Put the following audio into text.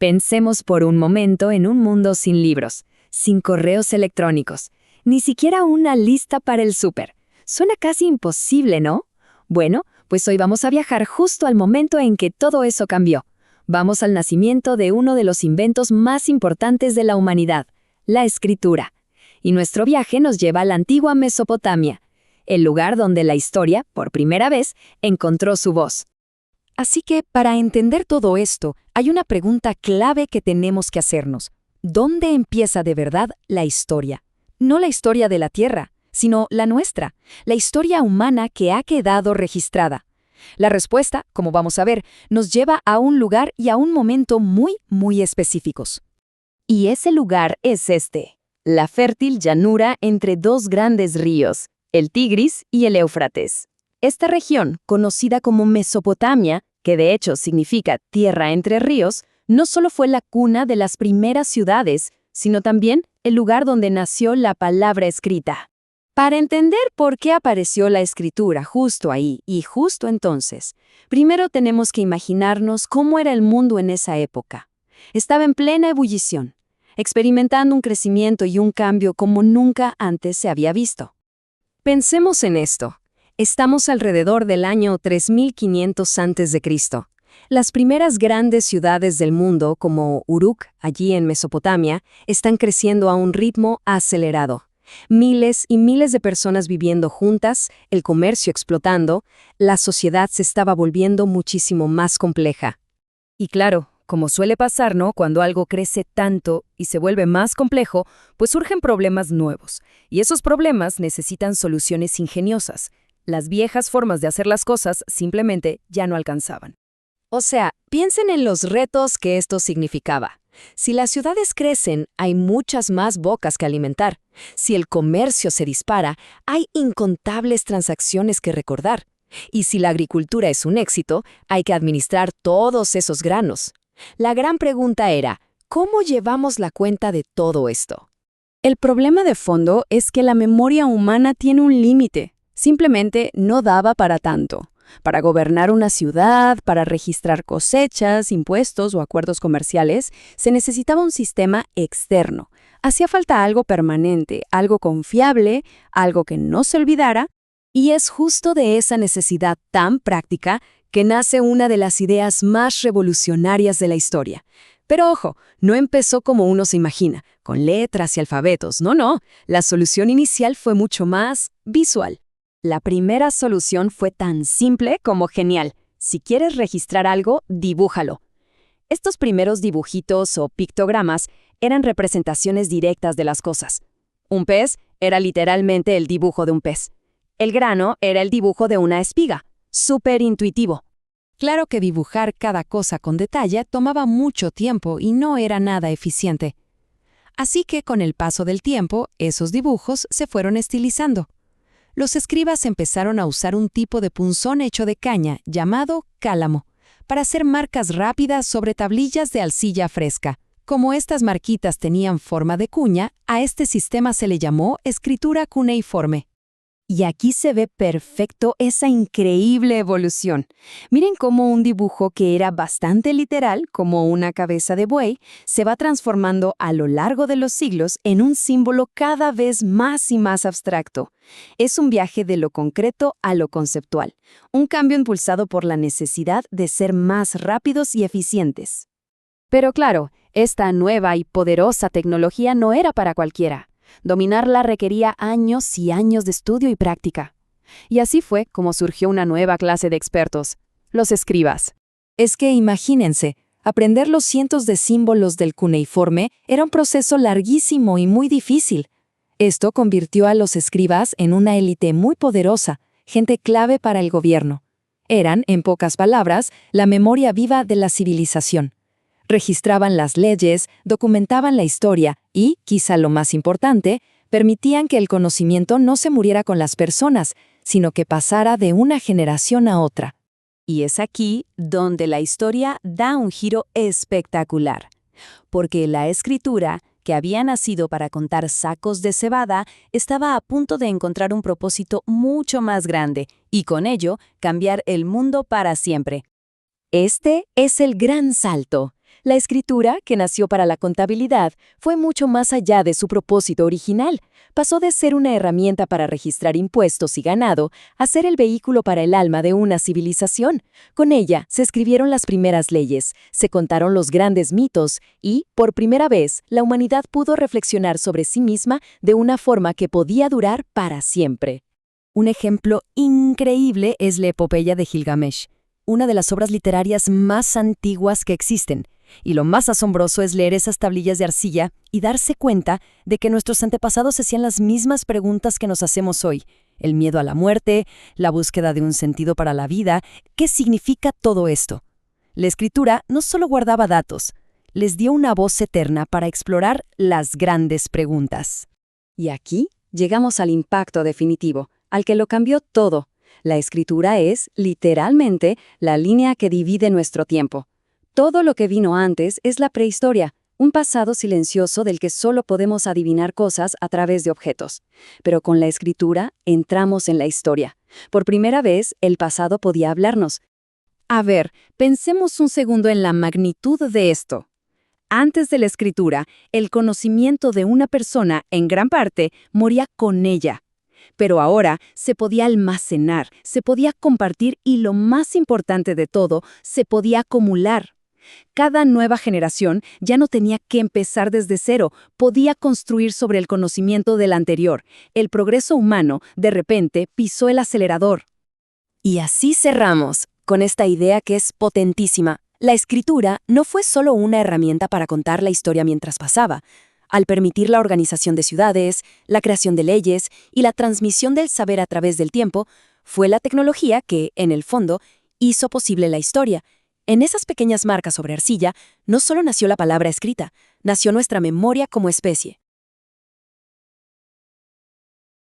Pensemos por un momento en un mundo sin libros, sin correos electrónicos, ni siquiera una lista para el súper. Suena casi imposible, ¿no? Bueno, pues hoy vamos a viajar justo al momento en que todo eso cambió. Vamos al nacimiento de uno de los inventos más importantes de la humanidad, la escritura. Y nuestro viaje nos lleva a la antigua Mesopotamia, el lugar donde la historia, por primera vez, encontró su voz. Así que, para entender todo esto, hay una pregunta clave que tenemos que hacernos. ¿Dónde empieza de verdad la historia? No la historia de la Tierra, sino la nuestra, la historia humana que ha quedado registrada. La respuesta, como vamos a ver, nos lleva a un lugar y a un momento muy específicos. Y ese lugar es este, la fértil llanura entre dos grandes ríos, el Tigris y el Éufrates. Esta región, conocida como Mesopotamia, que de hecho significa tierra entre ríos, no solo fue la cuna de las primeras ciudades, sino también el lugar donde nació la palabra escrita. Para entender por qué apareció la escritura justo ahí y justo entonces, primero tenemos que imaginarnos cómo era el mundo en esa época. Estaba en plena ebullición, experimentando un crecimiento y un cambio como nunca antes se había visto. Pensemos en esto. Estamos alrededor del año 3500 a.C. Las primeras grandes ciudades del mundo, como Uruk, allí en Mesopotamia, están creciendo a un ritmo acelerado. Miles y miles de personas viviendo juntas, el comercio explotando, la sociedad se estaba volviendo muchísimo más compleja. Y claro, como suele pasar, ¿no? Cuando algo crece tanto y se vuelve más complejo, pues surgen problemas nuevos. Y esos problemas necesitan soluciones ingeniosas. Las viejas formas de hacer las cosas simplemente ya no alcanzaban. O sea, piensen en los retos que esto significaba. Si las ciudades crecen, hay muchas más bocas que alimentar. Si el comercio se dispara, hay incontables transacciones que recordar. Y si la agricultura es un éxito, hay que administrar todos esos granos. La gran pregunta era, ¿cómo llevamos la cuenta de todo esto? El problema de fondo es que la memoria humana tiene un límite. Simplemente no daba para tanto. Para gobernar una ciudad, para registrar cosechas, impuestos o acuerdos comerciales, se necesitaba un sistema externo. Hacía falta algo permanente, algo confiable, algo que no se olvidara, y es justo de esa necesidad tan práctica que nace una de las ideas más revolucionarias de la historia. Pero ojo, no empezó como uno se imagina, con letras y alfabetos. No, la solución inicial fue mucho más visual. La primera solución fue tan simple como genial. Si quieres registrar algo, dibújalo. Estos primeros dibujitos o pictogramas eran representaciones directas de las cosas. Un pez era literalmente el dibujo de un pez. El grano era el dibujo de una espiga. Súper intuitivo. Claro que dibujar cada cosa con detalle tomaba mucho tiempo y no era nada eficiente. Así que con el paso del tiempo, esos dibujos se fueron estilizando. Los escribas empezaron a usar un tipo de punzón hecho de caña llamado cálamo para hacer marcas rápidas sobre tablillas de arcilla fresca. Como estas marquitas tenían forma de cuña, a este sistema se le llamó escritura cuneiforme. Y aquí se ve perfecto esa increíble evolución. Miren cómo un dibujo que era bastante literal, como una cabeza de buey, se va transformando a lo largo de los siglos en un símbolo cada vez más y más abstracto. Es un viaje de lo concreto a lo conceptual, un cambio impulsado por la necesidad de ser más rápidos y eficientes. Pero claro, esta nueva y poderosa tecnología no era para cualquiera. Dominarla requería años y años de estudio y práctica. Y así fue como surgió una nueva clase de expertos, los escribas. Es que imagínense, aprender los cientos de símbolos del cuneiforme era un proceso larguísimo y muy difícil. Esto convirtió a los escribas en una élite muy poderosa, gente clave para el gobierno. Eran, en pocas palabras, la memoria viva de la civilización. Registraban las leyes, documentaban la historia y, quizá lo más importante, permitían que el conocimiento no se muriera con las personas, sino que pasara de una generación a otra. Y es aquí donde la historia da un giro espectacular. Porque la escritura, que había nacido para contar sacos de cebada, estaba a punto de encontrar un propósito mucho más grande y con ello cambiar el mundo para siempre. Este es el gran salto. La escritura, que nació para la contabilidad, fue mucho más allá de su propósito original. Pasó de ser una herramienta para registrar impuestos y ganado a ser el vehículo para el alma de una civilización. Con ella se escribieron las primeras leyes, se contaron los grandes mitos y, por primera vez, la humanidad pudo reflexionar sobre sí misma de una forma que podía durar para siempre. Un ejemplo increíble es la epopeya de Gilgamesh, una de las obras literarias más antiguas que existen. Y lo más asombroso es leer esas tablillas de arcilla y darse cuenta de que nuestros antepasados hacían las mismas preguntas que nos hacemos hoy. El miedo a la muerte, la búsqueda de un sentido para la vida. ¿Qué significa todo esto? La escritura no solo guardaba datos, les dio una voz eterna para explorar las grandes preguntas. Y aquí llegamos al impacto definitivo, al que lo cambió todo. La escritura es, literalmente, la línea que divide nuestro tiempo. Todo lo que vino antes es la prehistoria, un pasado silencioso del que solo podemos adivinar cosas a través de objetos. Pero con la escritura entramos en la historia. Por primera vez, el pasado podía hablarnos. A ver, pensemos un segundo en la magnitud de esto. Antes de la escritura, el conocimiento de una persona, en gran parte, moría con ella. Pero ahora se podía almacenar, se podía compartir y, lo más importante de todo, se podía acumular. Cada nueva generación ya no tenía que empezar desde cero, podía construir sobre el conocimiento del anterior. El progreso humano, de repente, pisó el acelerador. Y así cerramos, con esta idea que es potentísima. La escritura no fue solo una herramienta para contar la historia mientras pasaba. Al permitir la organización de ciudades, la creación de leyes y la transmisión del saber a través del tiempo, fue la tecnología que, en el fondo, hizo posible la historia. En esas pequeñas marcas sobre arcilla, no solo nació la palabra escrita, nació nuestra memoria como especie.